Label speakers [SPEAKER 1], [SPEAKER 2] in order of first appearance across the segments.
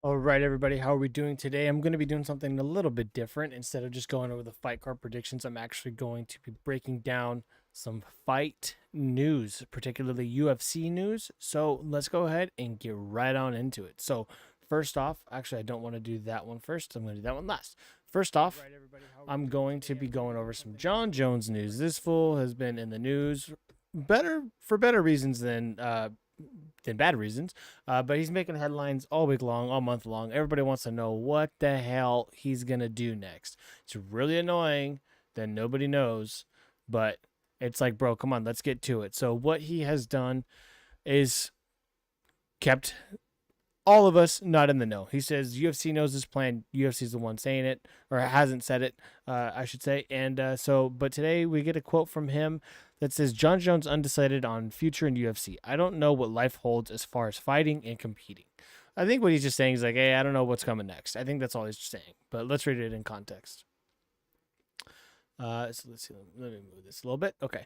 [SPEAKER 1] All right, everybody, how are we doing today? I'm going to be doing something a little bit different. Instead of just going over the fight card predictions, I'm actually going to be breaking down some fight news, particularly UFC news. So let's go ahead and get right on into it. So, first off, actually, I don't want to do that one first. I'm going to do that one last. First off, I'm going to be going over some John Jones news. This fool has been in the news better reasons than bad reasons. But he's making headlines all week long, all month long. Everybody wants to know what the hell he's gonna do next. It's really annoying that nobody knows, but it's like, bro, come on, let's get to it. So what he has done is kept all of us not in the know. He says UFC knows his plan. UFC is the one saying it, or hasn't said it, I should say. But today we get a quote from him that says, John Jones undecided on future in UFC. I don't know what life holds as far as fighting and competing. I think what he's just saying is like, hey, I don't know what's coming next. I think that's all he's saying. But let's read it in context. So let's see. Let me move this a little bit. Okay.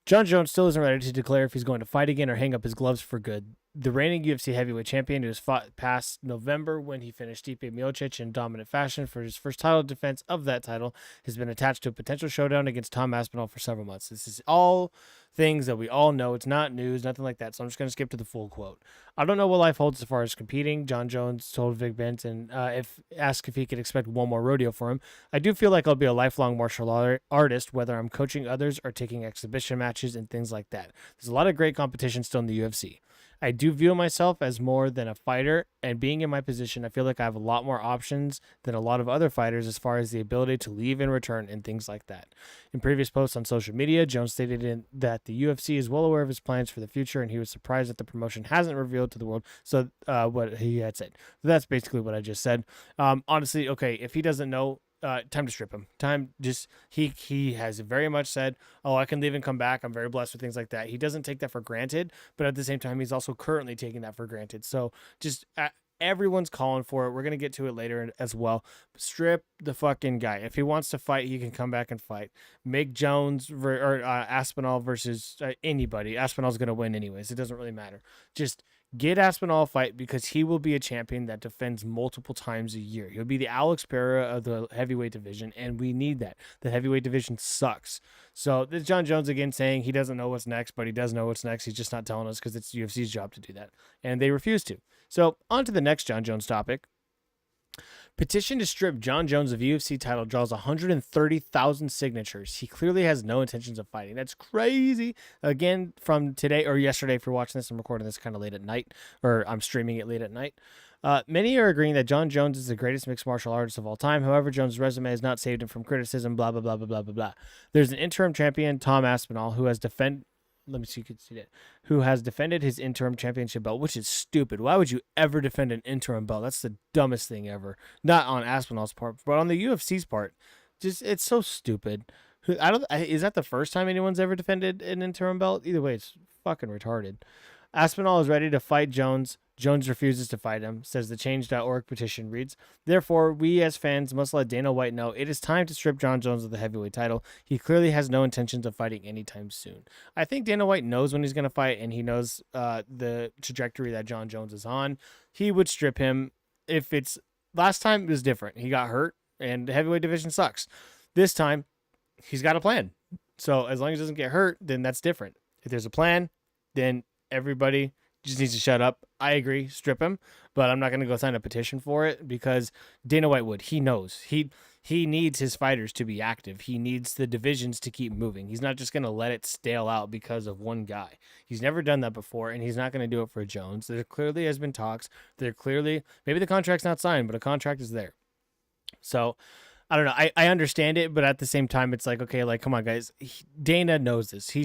[SPEAKER 1] John Jones still isn't ready to declare if he's going to fight again or hang up his gloves for good. The reigning UFC heavyweight champion, who was fought past November when he finished Stipe Miocic in dominant fashion for his first title defense of that title, has been attached to a potential showdown against Tom Aspinall for several months. This is all things that we all know. It's not news, nothing like that. So I'm just going to skip to the full quote. I don't know what life holds as far as competing, John Jones told Vic Benson, if asked if he could expect one more rodeo for him. I do feel like I'll be a lifelong martial artist, whether I'm coaching others or taking exhibition matches and things like that. There's a lot of great competition still in the UFC. I do view myself as more than a fighter, and being in my position, I feel like I have a lot more options than a lot of other fighters as far as the ability to leave and return and things like that. In previous posts on social media, Jones stated that the UFC is well aware of his plans for the future, and he was surprised that the promotion hasn't revealed to the world what he had said. So that's basically what I just said. Honestly, okay, if he doesn't know, time to strip him. Time just he has very much said, "Oh, I can leave and come back. I'm very blessed with things like that." He doesn't take that for granted, but at the same time, he's also currently taking that for granted. So just everyone's calling for it. We're gonna get to it later as well. Strip the fucking guy. If he wants to fight, he can come back and fight. Make Jones or Aspinall versus anybody. Aspinall's gonna win anyways. It doesn't really matter. Just get Aspinall a fight because he will be a champion that defends multiple times a year. He'll be the Alex Pereira of the heavyweight division, and we need that. The heavyweight division sucks. So this is John Jones again saying he doesn't know what's next, but he does know what's next. He's just not telling us because it's UFC's job to do that, and they refuse to. So on to the next John Jones topic. Petition to strip John Jones of UFC title draws 130,000 signatures. He clearly has no intentions of fighting. That's crazy. Again, from today or yesterday, if you're watching this, I'm recording this kind of late at night, or I'm streaming it late at night. Many are agreeing that John Jones is the greatest mixed martial artist of all time. However, Jones' resume has not saved him from criticism, blah, blah, blah, blah, blah, blah, blah. There's an interim champion, Tom Aspinall, who has defended. Let me see if you can see that. Who has defended his interim championship belt, which is stupid. Why would you ever defend an interim belt? That's the dumbest thing ever. Not on Aspinall's part, but on the UFC's part. Just it's so stupid. Is that the first time anyone's ever defended an interim belt? Either way, it's fucking retarded. Aspinall is ready to fight Jones. Jones refuses to fight him, says the Change.org petition reads. Therefore, we as fans must let Dana White know it is time to strip John Jones of the heavyweight title. He clearly has no intentions of fighting anytime soon. I think Dana White knows when he's going to fight, and he knows the trajectory that John Jones is on. He would strip him if it's... Last time it was different. He got hurt, and the heavyweight division sucks. This time, he's got a plan. So as long as he doesn't get hurt, then that's different. If there's a plan, then everybody just needs to shut up. I agree, strip him, but I'm not going to go sign a petition for it because Dana White would. He knows. He needs his fighters to be active. He needs the divisions to keep moving. He's not just going to let it stale out because of one guy. He's never done that before, and he's not going to do it for Jones. There clearly has been talks. There clearly, maybe the contract's not signed, but a contract is there. So I don't know. I understand it, but at the same time, it's like, okay, like, come on, guys. Dana knows this. The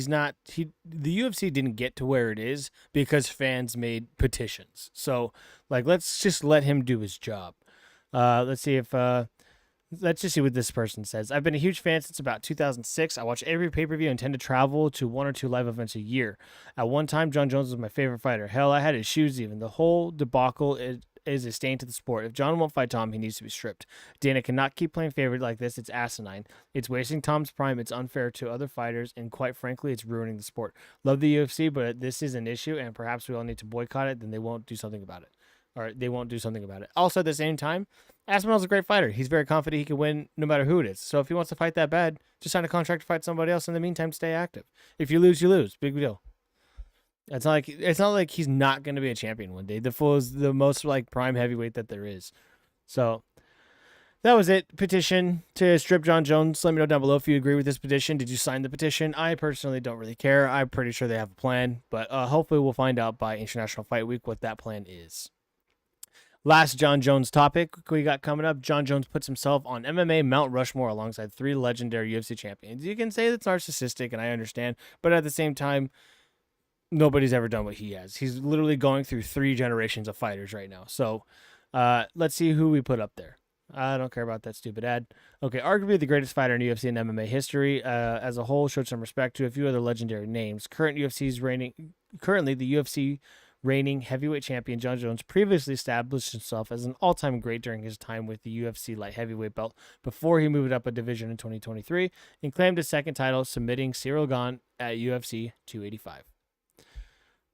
[SPEAKER 1] UFC didn't get to where it is because fans made petitions. So, like, let's just let him do his job. Let's just see what this person says. I've been a huge fan since about 2006. I watch every pay-per-view and tend to travel to one or two live events a year. At one time, John Jones was my favorite fighter. Hell, I had his shoes even. The whole debacle is a stain to the sport. If John won't fight Tom, he needs to be stripped. Dana cannot keep playing favorite like this. It's asinine. It's wasting Tom's prime. It's unfair to other fighters, and quite frankly, it's ruining the sport. Love the UFC, but this is an issue, and perhaps we all need to boycott it. Then they won't do something about it. or they won't do something about it. Also, at the same time, Aspinall's a great fighter. He's very confident he can win no matter who it is. So if he wants to fight that bad, just sign a contract to fight somebody else. In the meantime, stay active. If you lose, you lose. Big deal. It's not like he's not going to be a champion one day. The Fool is the most like prime heavyweight that there is. So that was it. Petition to strip John Jones. Let me know down below if you agree with this petition. Did you sign the petition? I personally don't really care. I'm pretty sure they have a plan, but hopefully we'll find out by International Fight Week what that plan is. Last John Jones topic we got coming up. John Jones puts himself on MMA Mount Rushmore alongside 3 legendary UFC champions. You can say that's narcissistic, and I understand, but at the same time, nobody's ever done what he has. He's literally going through 3 generations of fighters right now. So let's see who we put up there. I don't care about that stupid ad. Okay, arguably the greatest fighter in UFC and MMA history as a whole. Showed some respect to a few other legendary names. Currently, the UFC reigning heavyweight champion John Jones previously established himself as an all-time great during his time with the UFC light heavyweight belt before he moved up a division in 2023 and claimed his second title, submitting Cyril Gane at UFC 285.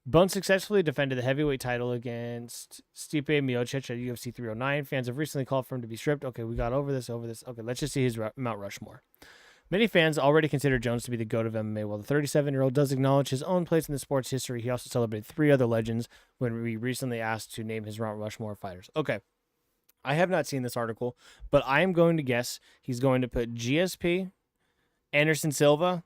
[SPEAKER 1] Bones successfully defended the heavyweight title against Stipe Miocic at UFC 309. Fans have recently called for him to be stripped. Okay, we got over this. Okay, let's just see his Mount Rushmore. Many fans already consider Jones to be the GOAT of MMA. While the 37-year-old does acknowledge his own place in the sport's history, he also celebrated 3 other legends when we recently asked to name his Mount Rushmore fighters. Okay, I have not seen this article, but I am going to guess he's going to put GSP, Anderson Silva,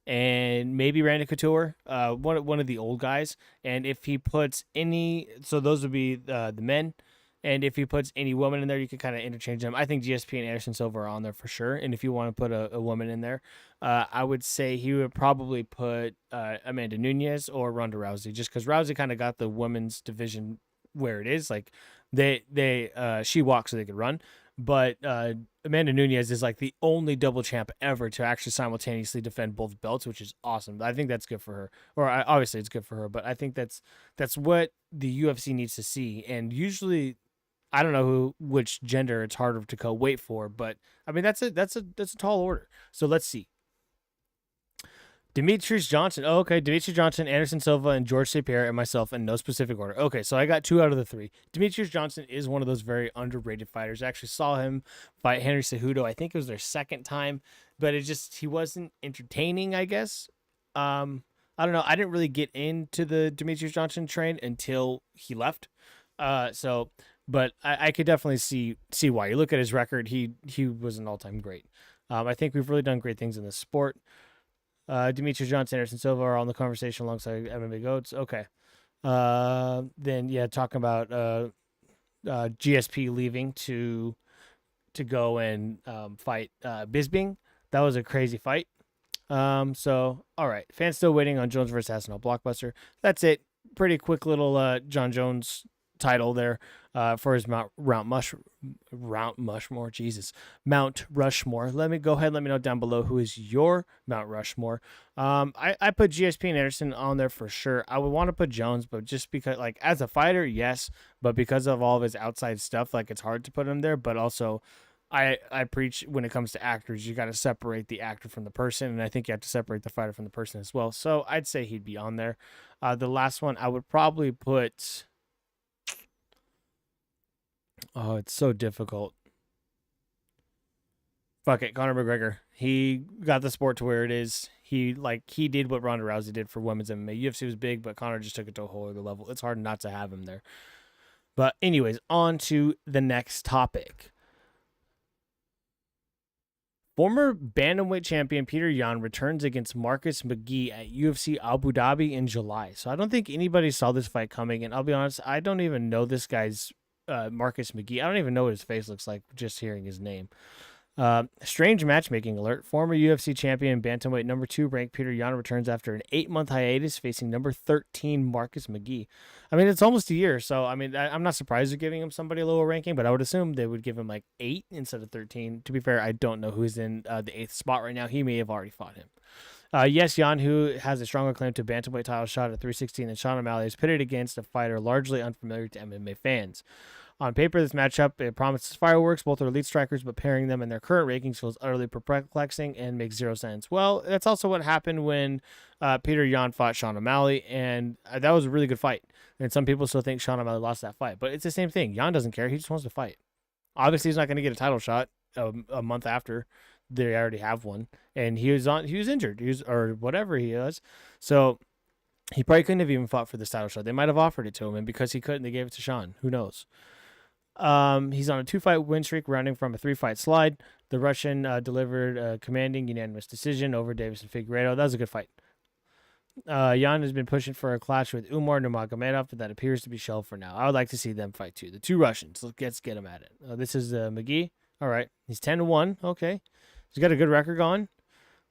[SPEAKER 1] and maybe Randy Couture, one of the old guys. And if he puts any, so those would be the men. And if he puts any woman in there, you can kind of interchange them. I think GSP and Anderson Silva are on there for sure. And if you want to put a woman in there, I would say he would probably put Amanda Nunes or Ronda Rousey, just because Rousey kind of got the women's division where it is. Like she walks so they could run. But Amanda Nunes is like the only double champ ever to actually simultaneously defend both belts, which is awesome. I think that's good for her. Or obviously it's good for her, but I think that's what the UFC needs to see. And usually, I don't know which gender it's harder to co-weight for, but I mean that's a tall order. So let's see. Demetrius Johnson. Oh, okay. Demetrius Johnson, Anderson Silva, and George St. Pierre, and myself in no specific order. Okay, so I got 2 out of the 3. Demetrius Johnson is one of those very underrated fighters. I actually saw him fight Henry Cejudo. I think it was their second time, but he wasn't entertaining, I guess. I don't know. I didn't really get into the Demetrius Johnson train until he left. But I could definitely see why. You look at his record, he was an all-time great. I think we've really done great things in this sport. Demetrius Johnson, Anderson Silva are on the conversation alongside MMA GOATs. Okay. Then yeah, talking about GSP leaving to go and fight Bisping. That was a crazy fight. So all right, fans still waiting on Jones versus Aspinall blockbuster. That's it. Pretty quick little John Jones title there for his Mount Rushmore. Jesus, Mount Rushmore. Let me know down below who is your Mount Rushmore. I put GSP and Anderson on there for sure. I would want to put Jones, but just because, like, as a fighter, yes, but because of all of his outside stuff, like, it's hard to put him there. But also, I preach when it comes to actors, you got to separate the actor from the person, and I think you have to separate the fighter from the person as well. So I'd say he'd be on there. The last one I would probably put. Oh, it's so difficult. Fuck it, Conor McGregor. He got the sport to where it is. He did what Ronda Rousey did for women's MMA. UFC was big, but Conor just took it to a whole other level. It's hard not to have him there. But anyways, on to the next topic. Former bantamweight champion Peter Yan returns against Marcus McGee at UFC Abu Dhabi in July. So I don't think anybody saw this fight coming, and I'll be honest, I don't even know this guy's Marcus McGee. I don't even know what his face looks like just hearing his name. Strange matchmaking alert. Former UFC champion bantamweight number 2 ranked Peter Yan returns after an 8-month hiatus facing number 13 Marcus McGee. I mean, it's almost a year, so I mean, I'm not surprised they're giving him somebody a lower ranking, but I would assume they would give him like 8 instead of 13. To be fair, I don't know who's in the 8th spot right now. He may have already fought him. Yes, Yan, who has a stronger claim to bantamweight title shot at 316 than Sean O'Malley, is pitted against a fighter largely unfamiliar to MMA fans. On paper, this matchup it promises fireworks. Both are elite strikers, but pairing them in their current rankings feels utterly perplexing and makes zero sense. Well, that's also what happened when Peter Yan fought Sean O'Malley, and that was a really good fight. And some people still think Sean O'Malley lost that fight, but it's the same thing. Yan doesn't care; he just wants to fight. Obviously, he's not going to get a title shot a month after they already have one, and he was injured, or whatever he was, so he probably couldn't have even fought for this title shot. They might have offered it to him, and because he couldn't, they gave it to Sean. Who knows? He's on a 2-fight win streak, rounding from a 3-fight slide. The Russian delivered a commanding unanimous decision over Davison Figueiredo. That was a good fight. Yan has been pushing for a clash with Umar Nurmagomedov, but that appears to be shelved for now. I would like to see them fight too. The two Russians. Let's get them at it. This is McGee. All right, he's 10-1. Okay, he's got a good record going.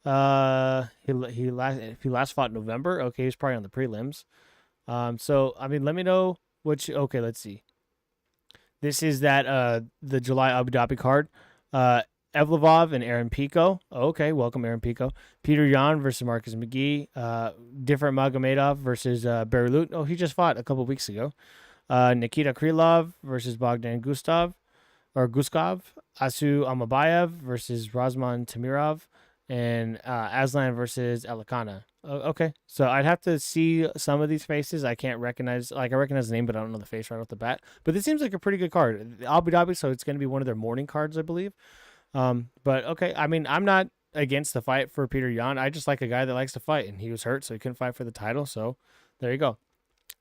[SPEAKER 1] He last fought in November. Okay, he's probably on the prelims. So I mean, let me know which. Okay, let's see. This is the July Abu Dhabi card. Evlovov and Aaron Pico. Okay, welcome Aaron Pico. Peter Yan versus Marcus McGee. Different Magomedov versus Berelut. Oh, he just fought a couple weeks ago. Nikita Krylov versus Bogdan Guskov. Asu Amabayev versus Razman Tamirov. And Aslan versus Elikana. Okay, so I'd have to see some of these faces. I can't recognize, I recognize the name, but I don't know the face right off the bat. But this seems like a pretty good card. Abu Dhabi, so it's going to be one of their morning cards, I believe. But okay, I mean, I'm not against the fight for Peter Yan. I just like a guy that likes to fight, and he was hurt, so he couldn't fight for the title. So there you go.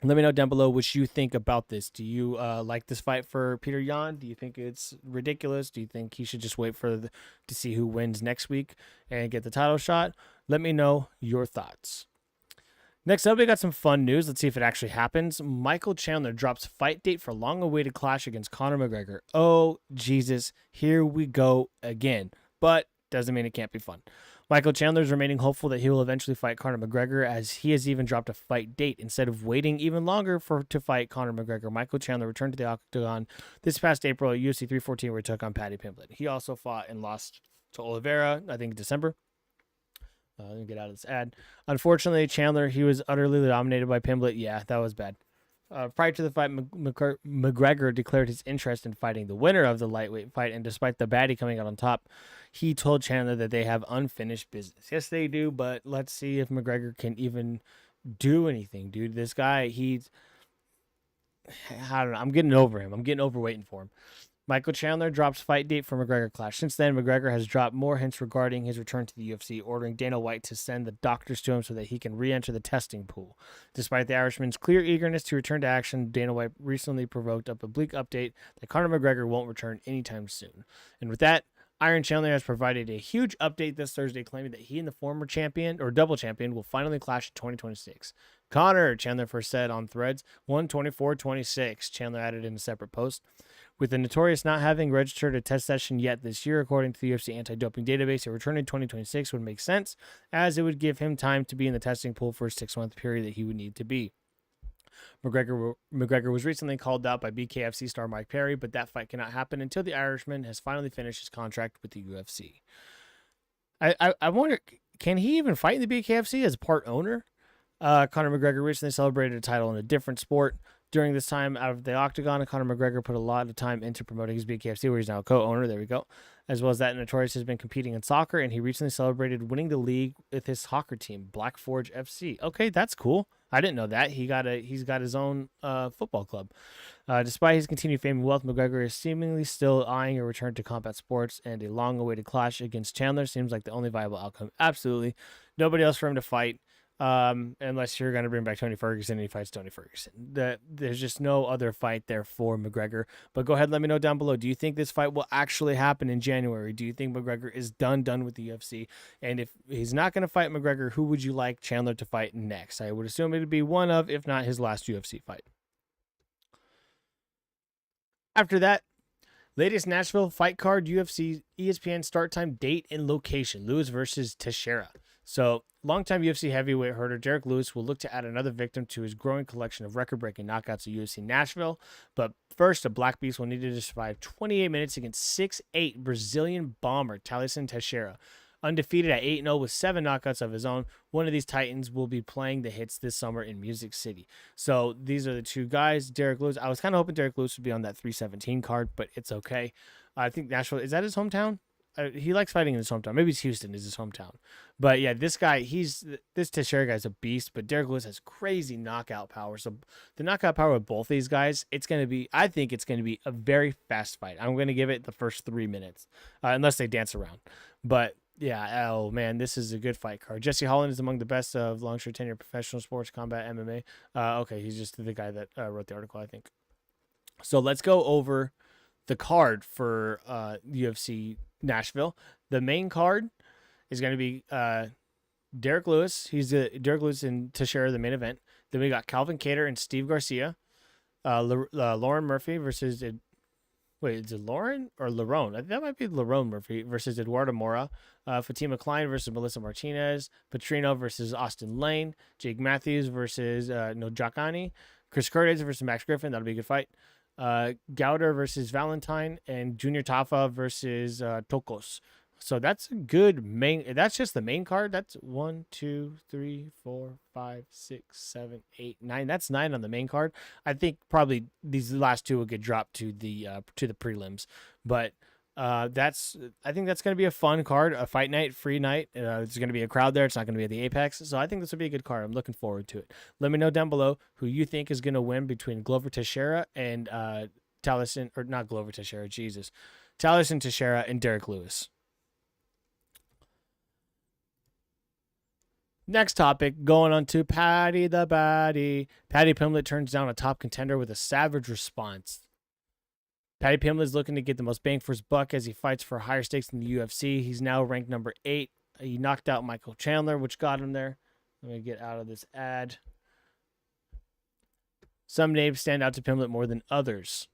[SPEAKER 1] Let me know down below what you think about this. Do you like this fight for Peter Yan? Do you think it's ridiculous? Do you think he should just wait to see who wins next week and get the title shot? Let me know your thoughts. Next up, we got some fun news. Let's see if it actually happens. Michael Chandler drops fight date for long-awaited clash against Conor McGregor. Oh, Jesus. Here we go again. But doesn't mean it can't be fun. Michael Chandler is remaining hopeful that he will eventually fight Conor McGregor, as he has even dropped a fight date. Instead of waiting even longer to fight Conor McGregor, Michael Chandler returned to the octagon this past April at UFC 314, where he took on Paddy Pimblett. He also fought and lost to Oliveira, I think, in December. Let me get out of this ad. Unfortunately, Chandler, he was utterly dominated by Pimblett. Yeah, that was bad. Prior to the fight, McGregor declared his interest in fighting the winner of the lightweight fight, and despite the baddie coming out on top, he told Chandler that they have unfinished business. Yes, they do, but let's see if McGregor can even do anything, dude. This guy, I don't know. I'm getting over him. I'm getting over waiting for him. Michael Chandler drops fight date for McGregor clash. Since then, McGregor has dropped more hints regarding his return to the UFC, ordering Dana White to send the doctors to him so that he can re-enter the testing pool. Despite the Irishman's clear eagerness to return to action, Dana White recently provoked a public update that Conor McGregor won't return anytime soon. And with that, Iron Chandler has provided a huge update this Thursday, claiming that he and the former champion, or double champion, will finally clash in 2026. Conor, Chandler first said on Threads, 124-26. Chandler added in a separate post. With the Notorious not having registered a test session yet this year, according to the UFC anti-doping database, a return in 2026 would make sense, as it would give him time to be in the testing pool for a 6-month period that he would need to be. McGregor was recently called out by BKFC star Mike Perry, but that fight cannot happen until the Irishman has finally finished his contract with the UFC. I wonder, can he even fight in the BKFC as a part owner? Conor McGregor recently celebrated a title in a different sport. During this time out of the octagon, Conor McGregor put a lot of time into promoting his BKFC, where he's now a co-owner. There we go. As well as that, Notorious has been competing in soccer, and he recently celebrated winning the league with his soccer team, Black Forge FC. Okay, that's cool. I didn't know that. He's got his own football club. Despite his continued fame and wealth, McGregor is seemingly still eyeing a return to combat sports, and a long-awaited clash against Chandler seems like the only viable outcome. Absolutely. Nobody else for him to fight. Unless you're going to bring back Tony Ferguson and he fights Tony Ferguson. There's just no other fight there for McGregor. But go ahead, let me know down below. Do you think this fight will actually happen in January? Do you think McGregor is done with the UFC? And if he's not going to fight McGregor, who would you like Chandler to fight next? I would assume it would be one of, if not his last UFC fight. After that, latest Nashville fight card, UFC, ESPN start time, date, and location. Lewis versus Teixeira. So, longtime UFC heavyweight herder Derek Lewis will look to add another victim to his growing collection of record-breaking knockouts at UFC Nashville. But first, a Black Beast will need to survive 28 minutes against 6'8" Brazilian bomber Thaleson Teixeira. undefeated at 8-0 with 7 knockouts of his own. One of these Titans will be playing the hits this summer in Music City. So these are the two guys. Derek Lewis. I was kind of hoping Derek Lewis would be on that 317 card, but it's okay. I think Nashville, is that his hometown? He likes fighting in his hometown. Maybe it's Houston is his hometown. But yeah, this Teixeira guy's a beast, but Derek Lewis has crazy knockout power. So the knockout power of both these guys, I think it's going to be a very fast fight. I'm going to give it the first 3 minutes, unless they dance around. But yeah, oh man, this is a good fight card. Jesse Holland is among the best of long-short tenure professional sports, combat, MMA. Okay, he's just the guy that wrote the article, I think. So let's go over the card for UFC Nashville. The main card is going to be Derek Lewis. He's Derek Lewis and Teixeira, the main event. Then we got Calvin Kattar and Steve Garcia. Lauren Murphy versus is it Lauren or Lerone? I think that might be Lerone Murphy versus Eduardo Mora. Fatima Klein versus Melissa Martinez. Petrino versus Austin Lane. Jake Matthews versus Nojakani. Chris Curtis versus Max Griffin. That'll be a good fight. Gowder versus Valentine, and Junior Tafa versus Tokos. So that's a good that's just the main card. That's 1, 2, 3, 4, 5, 6, 7, 8, 9. That's 9 on the main card. I think probably these last two will get dropped to the prelims, but I think that's going to be a fun card, a fight night, free night. There's going to be a crowd there. It's not going to be at the Apex. So I think this will be a good card. I'm looking forward to it. Let me know down below who you think is going to win between Glover Teixeira and Taliesin, or not Glover Teixeira, Jesus. Taliesin Teixeira and Derek Lewis. Next topic, going on to Paddy the Baddy. Paddy Pimblett turns down a top contender with a savage response. Paddy Pimblett is looking to get the most bang for his buck as he fights for higher stakes in the UFC. He's now ranked number 8. He knocked out Michael Chandler, which got him there. Let me get out of this ad. Some names stand out to Pimblett more than others.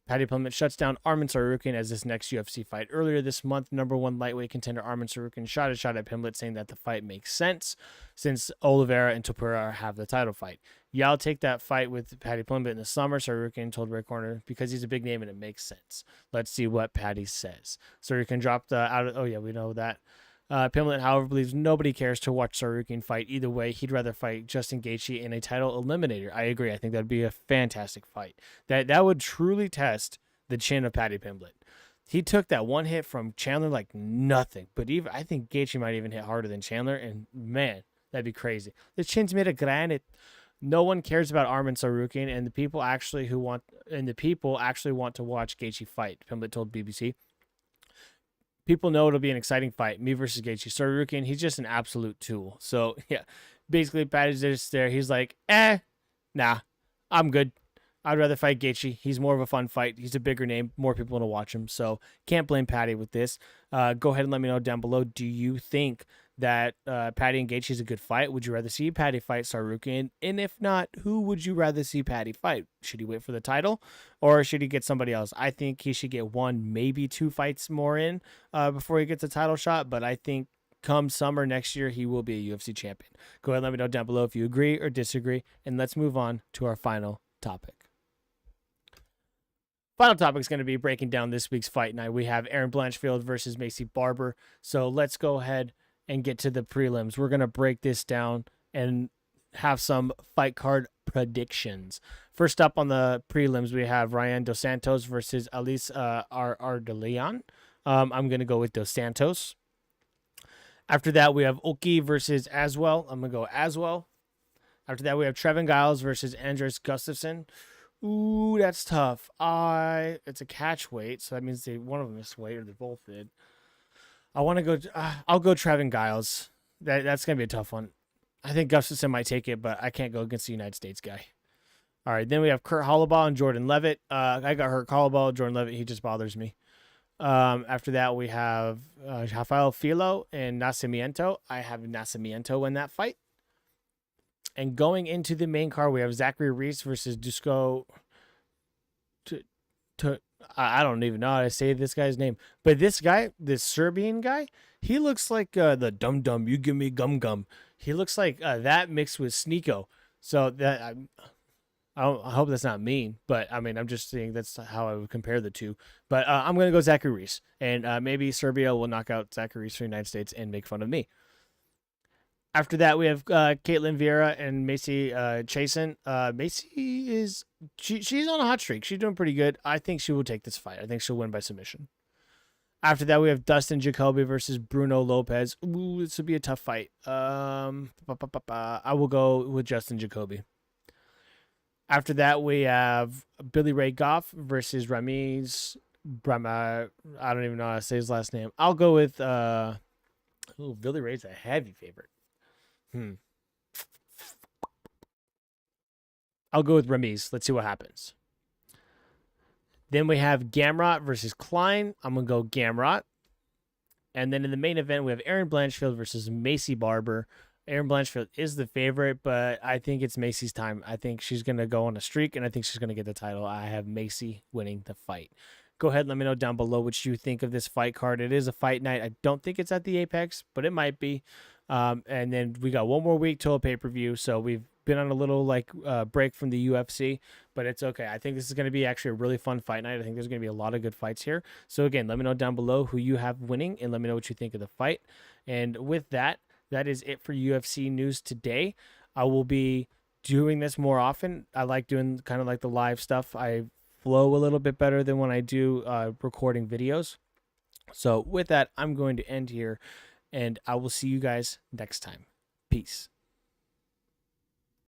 [SPEAKER 1] Paddy Pimblett shuts down Arman Tsarukyan as his next UFC fight. Earlier this month, number 1 lightweight contender Arman Tsarukyan shot a shot at Pimblett, saying that the fight makes sense since Oliveira and Topuria have the title fight. Yeah, I'll take that fight with Paddy Pimblett in the summer, Tsarukyan told Ray Corner, because he's a big name and it makes sense. Let's see what Paddy says. Tsarukyan dropped we know that. Pimblett, however, believes nobody cares to watch Tsarukyan fight. Either way, he'd rather fight Justin Gaethje in a title eliminator. I agree. I think that'd be a fantastic fight. That would truly test the chin of Paddy Pimblett. He took that one hit from Chandler like nothing. But I think Gaethje might even hit harder than Chandler. And man, that'd be crazy. The chin's made of granite. No one cares about Arman Tsarukyan, and the people actually want to watch Gaethje fight. Pimblett told BBC. People know it'll be an exciting fight. Me versus Gaethje. Tsarukyan, he's just an absolute tool. So, yeah, basically, Paddy's just there. He's like, nah, I'm good. I'd rather fight Gaethje. He's more of a fun fight. He's a bigger name. More people want to watch him. So, can't blame Paddy with this. Go ahead and let me know down below. Do you think that Paddy and Gaethje is a good fight? Would you rather see Paddy fight Tsarukyan? And if not, who would you rather see Paddy fight? Should he wait for the title, or should he get somebody else? I think he should get 1, maybe 2 fights more in before he gets a title shot. But I think come summer next year, he will be a UFC champion. Go ahead and let me know down below if you agree or disagree. And let's move on to our final topic. Final topic is going to be breaking down this week's fight night. We have Aaron Blanchfield versus Macy Barber. So let's go ahead and get to the prelims. We're going to break this down and have some fight card predictions. First up on the prelims, we have Ryan Dos Santos versus Alice Ardeleon. I'm going to go with Dos Santos. After that, we have Oki versus Aswell. I'm going to go Aswell. After that, we have Trevin Giles versus Andres Gustafsson. Ooh, that's tough. It's a catch weight, so that means one of them missed weight, or they both did. I want to go. I'll go Trevin Giles. That's gonna be a tough one. I think Gustafsson might take it, but I can't go against the United States guy. All right, then we have Kurt Hollabaugh and Jordan Levitt. I got Kurt Hollabaugh, Jordan Levitt. He just bothers me. After that, we have Rafael Filo and Nascimento. I have Nascimento in that fight. And going into the main card, we have Zachary Reese versus Dusko. I don't even know how to say this guy's name. But this guy, this Serbian guy, he looks like the Dum Dum, you give me gum gum. He looks like that mixed with Sneeko. So that I hope that's not mean, but I mean, I'm just saying that's how I would compare the two. But I'm going to go Zachary Reese. And maybe Serbia will knock out Zachary Reese for the United States and make fun of me. After that, we have Caitlin Vieira and Macy Chasen. Macy she's on a hot streak. She's doing pretty good. I think she will take this fight. I think she'll win by submission. After that, we have Dustin Jacoby versus Bruno Lopez. Ooh, this would be a tough fight. I will go with Justin Jacoby. After that, we have Billy Ray Goff versus Ramiz Brahma. I don't even know how to say his last name. I'll go with Billy Ray's a heavy favorite. I'll go with Ramiz. Let's see what happens. Then we have Gamrot versus Klein. I'm going to go Gamrot. And then in the main event, we have Aaron Blanchfield versus Macy Barber. Aaron Blanchfield is the favorite, but I think it's Macy's time. I think she's going to go on a streak, and I think she's going to get the title. I have Macy winning the fight. Go ahead and let me know down below what you think of this fight card. It is a fight night. I don't think it's at the Apex, but it might be. And then we got one more week till a pay-per-view, so we've been on a little break from the UFC, but it's okay. I think this is going to be actually a really fun fight night. I think there's going to be a lot of good fights here. So again, let me know down below who you have winning, and let me know what you think of the fight. And with that, that is it for UFC news today. I will be doing this more often. I like doing kind of like the live stuff. I flow a little bit better than when I do recording videos. So with that, I'm going to end here, and I will see you guys next time. Peace.